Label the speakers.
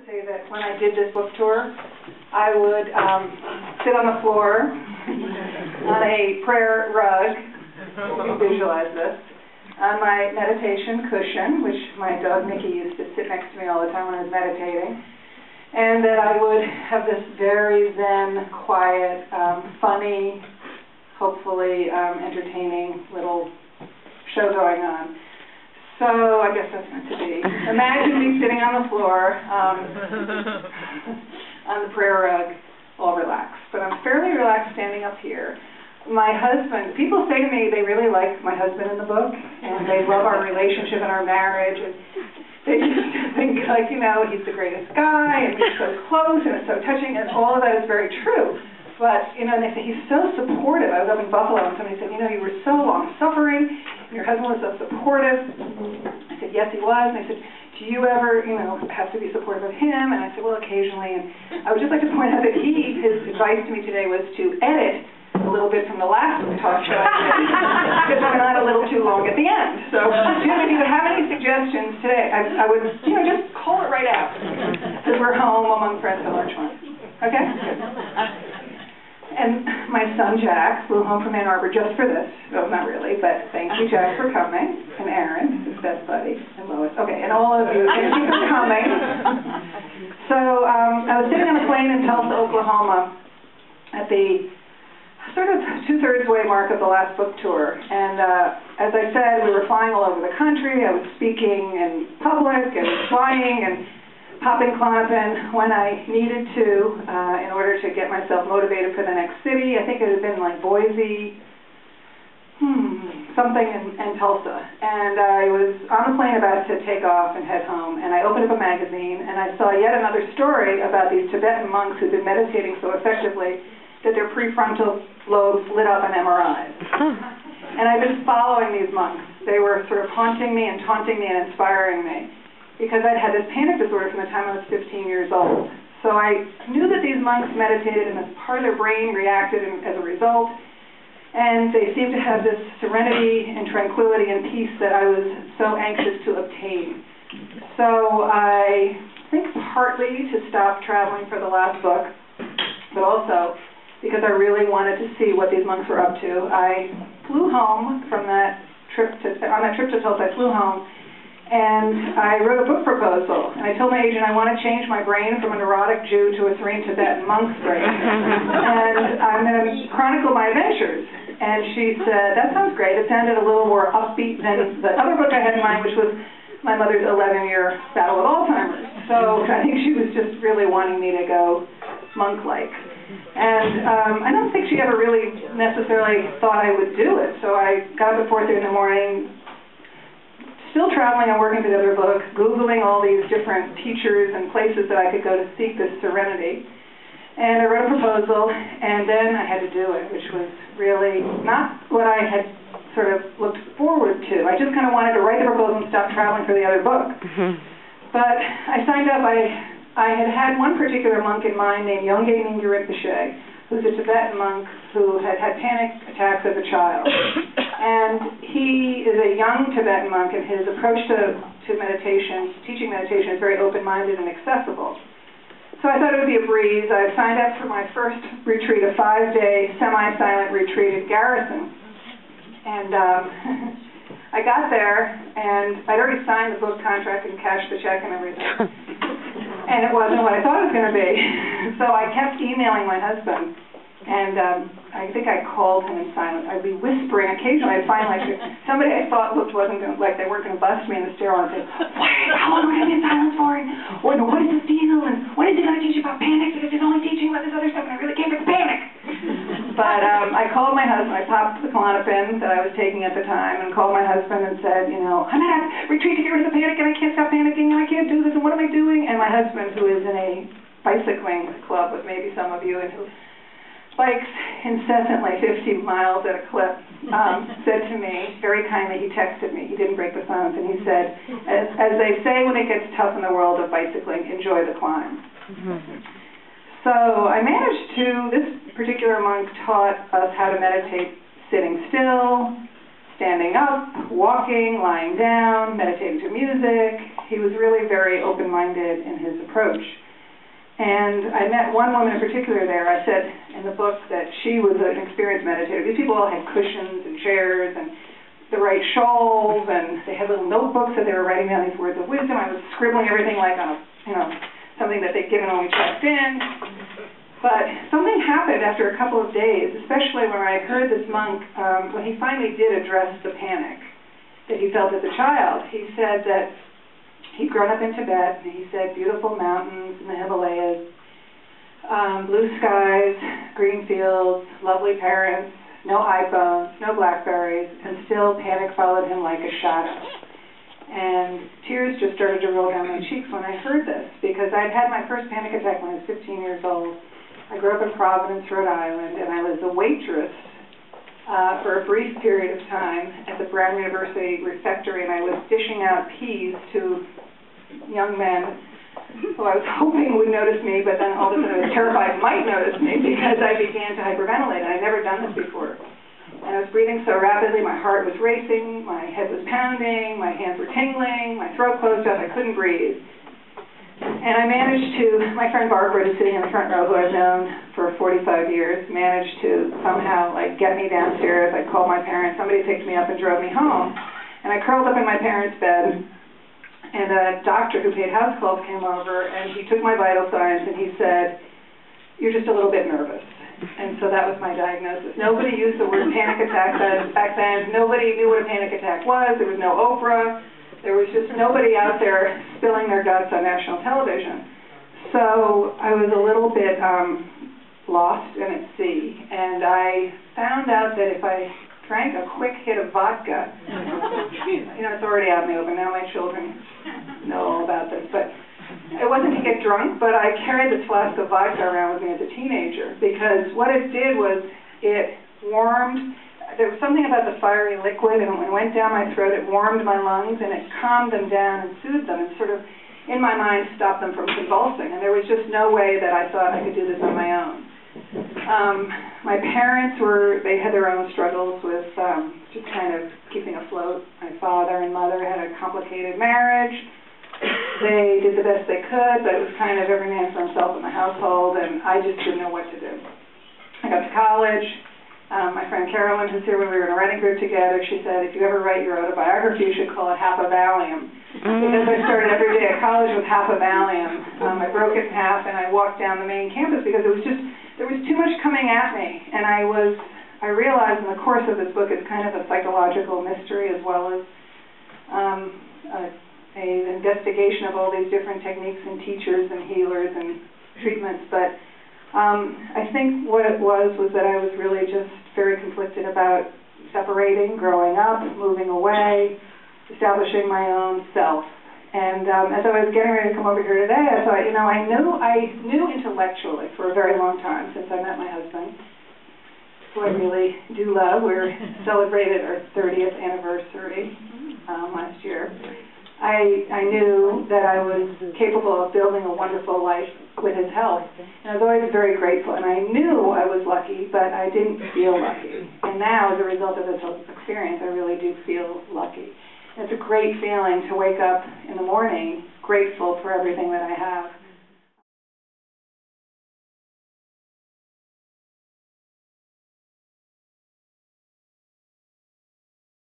Speaker 1: say that when I did this book tour, I would sit on the floor on a prayer rug, you can visualize this, on my meditation cushion, which my dog Nikki used to sit next to me all the time when I was meditating, and that I would have this very zen, quiet, funny, hopefully entertaining little show going on. So I guess that's meant to be. Imagine me sitting on the floor on the prayer rug, all relaxed. But I'm fairly relaxed standing up here. My husband, people say to me they really like my husband in the book, and they love our relationship and our marriage. And they just think, like, you know, he's the greatest guy, and we're so close, and it's so touching, and all of that is very true. But, you know, and they say, he's so supportive. I was up in Buffalo, and somebody said, you know, you were so long-suffering, and your husband was so supportive. I said, yes, he was. And I said, do you ever, you know, have to be supportive of him? And I said, well, occasionally. And I would just like to point out that his advice to me today was to edit a little bit from the last talk show, because I'm not a little too long at the end. So if you have any suggestions today, I would, you know, just call it right out, because we're home among friends at Larchmont. Okay? Good. And my son Jack flew home from Ann Arbor just for this. No, not really, but thank you, Jack, for coming. And Aaron, his best buddy, and Lois. Okay, and all of you, thank you for coming. So I was sitting on a plane in Tulsa, Oklahoma, at the sort of two-thirds way mark of the last book tour. And as I said, we were flying all over the country. I was speaking in public and flying and hopping Klonopin when I needed to in order to get myself motivated for the next city. I think it had been like Boise, something in Tulsa. And I was on the plane about to take off and head home, and I opened up a magazine, and I saw yet another story about these Tibetan monks who'd been meditating so effectively that their prefrontal lobes lit up on MRIs. And I've been following these monks. They were sort of haunting me and taunting me and inspiring me, because I'd had this panic disorder from the time I was 15 years old. So I knew that these monks meditated, and this part of their brain reacted as a result, and they seemed to have this serenity and tranquility and peace that I was so anxious to obtain. So I think partly to stop traveling for the last book, but also because I really wanted to see what these monks were up to. I flew home from that trip to Tulsa. I flew home, and I wrote a book proposal, and I told my agent I want to change my brain from a neurotic Jew to a serene Tibetan monk's brain, and I'm going to chronicle my adventures. And she said, that sounds great. It sounded a little more upbeat than the other book I had in mind, which was my mother's 11-year battle with Alzheimer's. So I think she was just really wanting me to go monk-like. And I don't think she ever really necessarily thought I would do it. So I got up at 4:30 in the morning, still traveling and working for the other book, Googling all these different teachers and places that I could go to seek this serenity. And I wrote a proposal, and then I had to do it, which was really not what I had sort of looked forward to. I just kind of wanted to write the proposal and stop traveling for the other book. But I signed up. I had one particular monk in mind named Yongey Mingyur Rinpoche, who's a Tibetan monk who had had panic attacks as a child. And he is a young Tibetan monk, and his approach to meditation, teaching meditation, is very open-minded and accessible. So I thought it would be a breeze. I signed up for my first retreat, a 5-day semi-silent retreat at Garrison. And I got there, and I'd already signed the book contract and cashed the check and everything. And it wasn't what I thought it was going to be. So I kept emailing my husband, and I think I called him in silence. I'd be whispering. Occasionally I'd find like somebody I thought wasn't going to, like they weren't going to bust me in the stairwell and say, how long are we going to be in silence for? Or what is this deal? And what is he going to teach you about panic? Because he's only teaching about this other stuff, and I really came for the panic. But I called my husband. I popped the Klonopin that I was taking at the time and called my husband and said, you know, I'm at a retreat to get rid of the panic, and I can't stop panicking, and I can't do this, and what am I doing? And my husband, who is in a bicycling club with maybe some of you, and who bikes incessantly 50 miles at a clip, said to me, very kindly, he texted me, he didn't break the silence, and he said, as they say when it gets tough in the world of bicycling, enjoy the climb. So I managed to, this particular monk taught us how to meditate sitting still, standing up, walking, lying down, meditating to music, he was really very open-minded in his approach. And I met one woman in particular there. I said in the book that she was an experienced meditator. These people all had cushions and chairs and the right shawls, and they had little notebooks that they were writing down these words of wisdom. I was scribbling everything like on something that they'd given when we checked in. But something happened after a couple of days, especially when I heard this monk, when he finally did address the panic that he felt as a child. He said that he'd grown up in Tibet, and he said beautiful mountains in the Himalayas, blue skies, green fields, lovely parents, no iPhones, no Blackberries, and still panic followed him like a shadow. And tears just started to roll down my cheeks when I heard this, because I'd had my first panic attack when I was 15 years old. I grew up in Providence, Rhode Island, and I was a waitress for a brief period of time at the Brown University refectory, and I was dishing out peas to young men who I was hoping would notice me, but then all of a sudden I was terrified might notice me because I began to hyperventilate, and I'd never done this before. And I was breathing so rapidly, my heart was racing, my head was pounding, my hands were tingling, my throat closed up, I couldn't breathe. And I managed to, my friend Barbara, who's sitting in the front row, who I've known for 45 years, managed to somehow get me downstairs. I called my parents, somebody picked me up and drove me home. And I curled up in my parents' bed, and a doctor who paid house calls came over, and he took my vital signs, and he said, "You're just a little bit nervous." And so that was my diagnosis. Nobody used the word panic attack back then. Nobody knew what a panic attack was. There was no Oprah. There was just nobody out there spilling their guts on national television. So I was a little bit lost and at sea, and I found out that if I drank a quick hit of vodka, it's already out in the open now, my children know all about this, but it wasn't to get drunk, but I carried this flask of vodka around with me as a teenager, because what it did was it warmed, there was something about the fiery liquid, and when it went down my throat, it warmed my lungs, and it calmed them down and soothed them, and sort of, in my mind, stopped them from convulsing, and there was just no way that I thought I could do this on my own. My parents they had their own struggles with just kind of keeping afloat. My father and mother had a complicated marriage. They did the best they could, but it was kind of every man for himself in the household, and I just didn't know what to do. I got to college. My friend Carolyn, who's here when we were in a writing group together, she said, if you ever write your autobiography, you should call it half a Valium. Because I started every day at college with half a Valium. I broke it in half, and I walked down the main campus because there was too much coming at me. And I realized in the course of this book it's kind of a psychological mystery as well as an investigation of all these different techniques and teachers and healers and treatments. But I think what it was that I was really just very conflicted about separating, growing up, moving away, establishing my own self. And as I was getting ready to come over here today, I thought, I knew intellectually for a very long time since I met my husband, who I really do love. We celebrated our 30th anniversary last year. I knew that I was capable of building a wonderful life with his help. And I was always very grateful. And I knew I was lucky, but I didn't feel lucky. And now, as a result of this whole experience, I really do feel lucky. It's a great feeling to wake up in the morning grateful for everything that I have.